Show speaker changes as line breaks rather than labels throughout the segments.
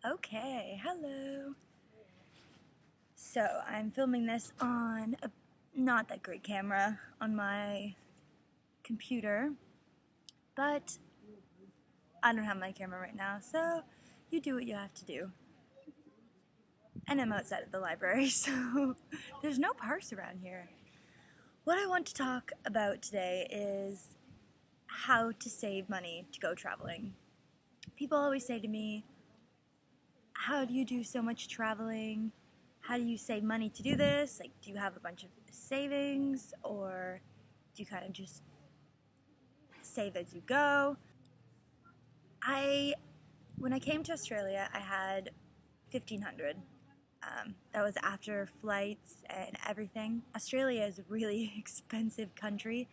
Okay, hello. So I'm filming this on a not that great camera on my computer, but I don't have my camera right now, so you do what you have to do. And I'm outside of the library, so there's no parks around here. What I want to talk about today is how to save money to go traveling. People always say to me, how do you do so much traveling? How do you save money to do this? Like, do you have a bunch of savings, or do you kind of just save as you go? When I came to Australia, I had 1,500. That was after flights and everything. Australia is a really expensive country.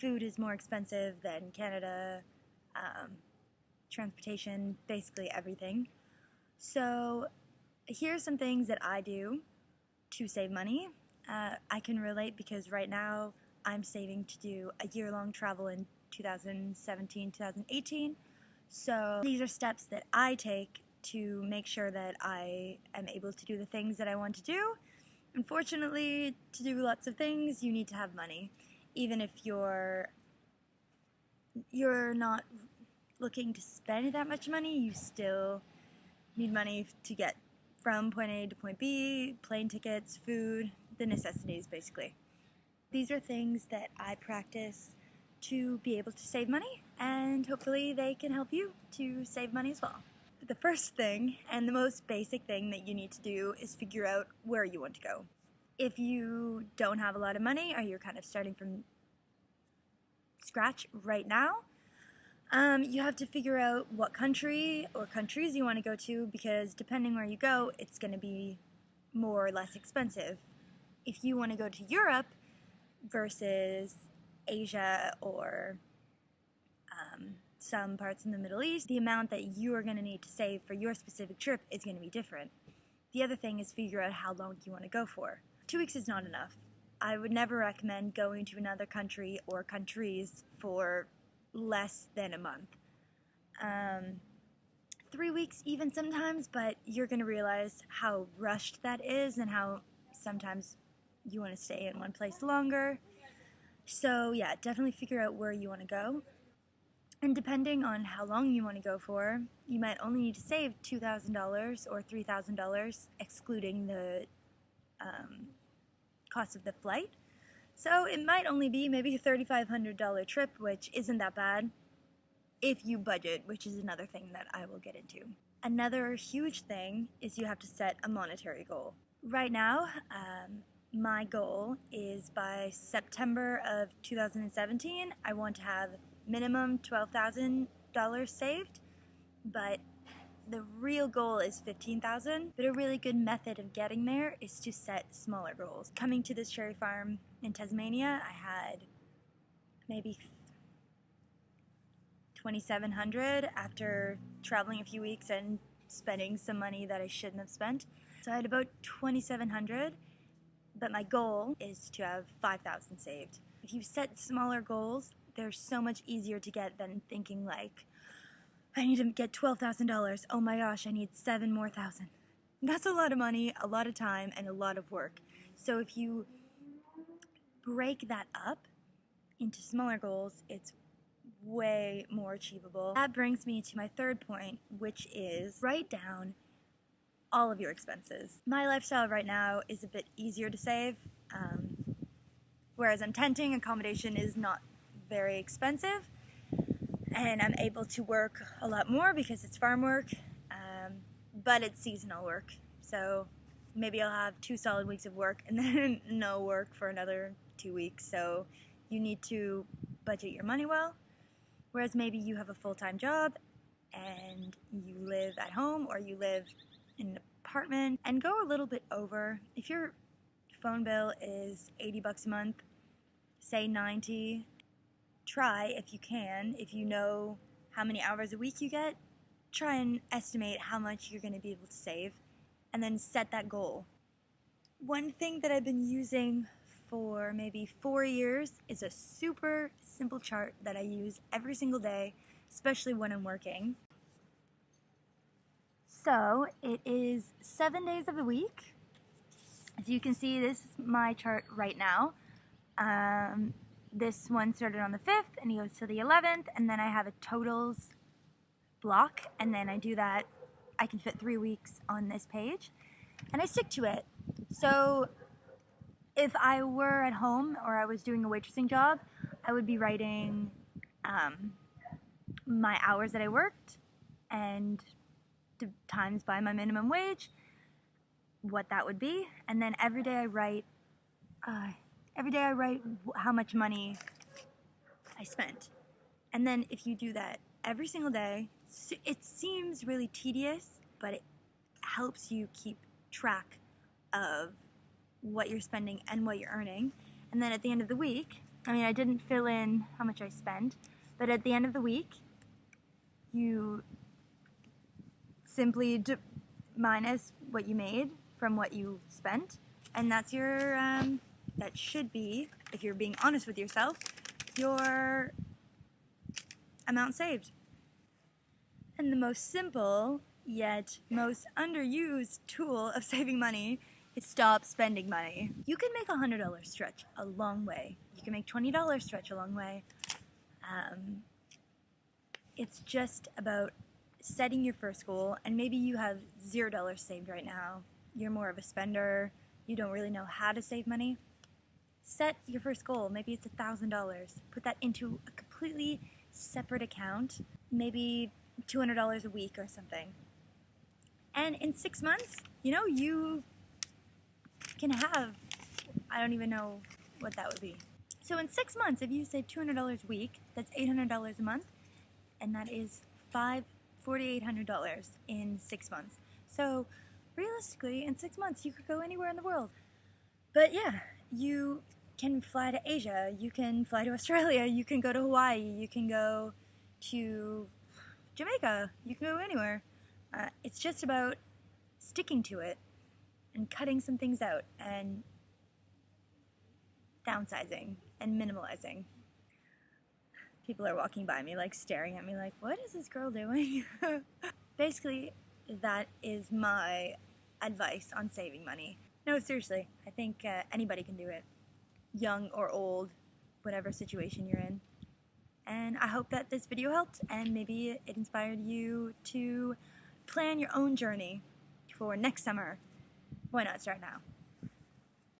Food is more expensive than Canada. Transportation, basically everything. So here's some things that I do to save money. I can relate because right now I'm saving to do a year-long travel in 2017, 2018. So these are steps that I take to make sure that I am able to do the things that I want to do. Unfortunately, to do lots of things, you need to have money. Even if you're not looking to spend that much money, you still need money to get from point A to point B, plane tickets, food, the necessities basically. These are things that I practice to be able to save money, and hopefully they can help you to save money as well. But the first thing, and the most basic thing that you need to do, is figure out where you want to go. If you don't have a lot of money, or you're kind of starting from scratch right now, you have to figure out what country or countries you want to go to, because depending where you go, it's going to be more or less expensive. If you want to go to Europe versus Asia or some parts in the Middle East, the amount that you are going to need to save for your specific trip is going to be different. The other thing is figure out how long you want to go for. 2 weeks is not enough. I would never recommend going to another country or countries for less than a month. 3 weeks even sometimes, but you're going to realize how rushed that is and how sometimes you want to stay in one place longer. So yeah, definitely figure out where you want to go. And depending on how long you want to go for, you might only need to save $2,000 or $3,000, excluding the cost of the flight. So it might only be maybe a $3,500 trip, which isn't that bad if you budget, which is another thing that I will get into. Another huge thing is you have to set a monetary goal. Right now, my goal is by September of 2017, I want to have minimum $12,000 saved, but the real goal is $15,000. But a really good method of getting there is to set smaller goals. Coming to this cherry farm in Tasmania, I had maybe $2,700 after traveling a few weeks and spending some money that I shouldn't have spent. So I had about $2,700, but my goal is to have $5,000 saved. If you set smaller goals, they're so much easier to get than thinking like, I need to get $12,000. Oh my gosh, I need $7,000 more. That's a lot of money, a lot of time, and a lot of work. So if you break that up into smaller goals, it's way more achievable. That brings me to my third point, which is write down all of your expenses. My lifestyle right now is a bit easier to save, whereas I'm tenting, accommodation is not very expensive, and I'm able to work a lot more because it's farm work, but it's seasonal work. So maybe I'll have 2 solid weeks of work and then no work for another 2 weeks. So you need to budget your money well. Whereas maybe you have a full-time job and you live at home or you live in an apartment and go a little bit over. If your phone bill is $80 a month, say 90, try if you can, if you know how many hours a week you get, try and estimate how much you're going to be able to save and then set that goal. One thing that I've been using for maybe 4 years is a super simple chart that I use every single day, especially when I'm working. So it is 7 days of the week. As you can see, this is my chart right now. This one started on the 5th and it goes to the 11th, and then I have a totals block, and then I do that. I can fit 3 weeks on this page and I stick to it. So if I were at home or I was doing a waitressing job, I would be writing my hours that I worked and times by my minimum wage, what that would be, and then every day I write how much money I spent. And then if you do that every single day, it seems really tedious, but it helps you keep track of what you're spending and what you're earning. And then at the end of the week, I mean, I didn't fill in how much I spent, but at the end of the week, you simply minus what you made from what you spent, and that's your, that should be, if you're being honest with yourself, your amount saved. And the most simple, yet most underused tool of saving money is stop spending money. You can make $100 stretch a long way. You can make $20 stretch a long way. It's just about setting your first goal, and maybe you have $0 saved right now. You're more of a spender. You don't really know how to save money. Set your first goal. Maybe it's $1,000. Put that into a completely separate account, maybe $200 a week or something. And in 6 months, you can have, I don't even know what that would be. So in 6 months, if you save $200 a week, that's $800 a month, and that is $4,800 in 6 months. So realistically, in 6 months, you could go anywhere in the world. But yeah, you can fly to Asia, you can fly to Australia, you can go to Hawaii, you can go to Jamaica, you can go anywhere. It's just about sticking to it and cutting some things out and downsizing and minimalizing. People are walking by me, like staring at me like, what is this girl doing? Basically, that is my advice on saving money. No, seriously, I think anybody can do it. Young or old, whatever situation you're in. And I hope that this video helped, and maybe it inspired you to plan your own journey for next summer. Why not start now?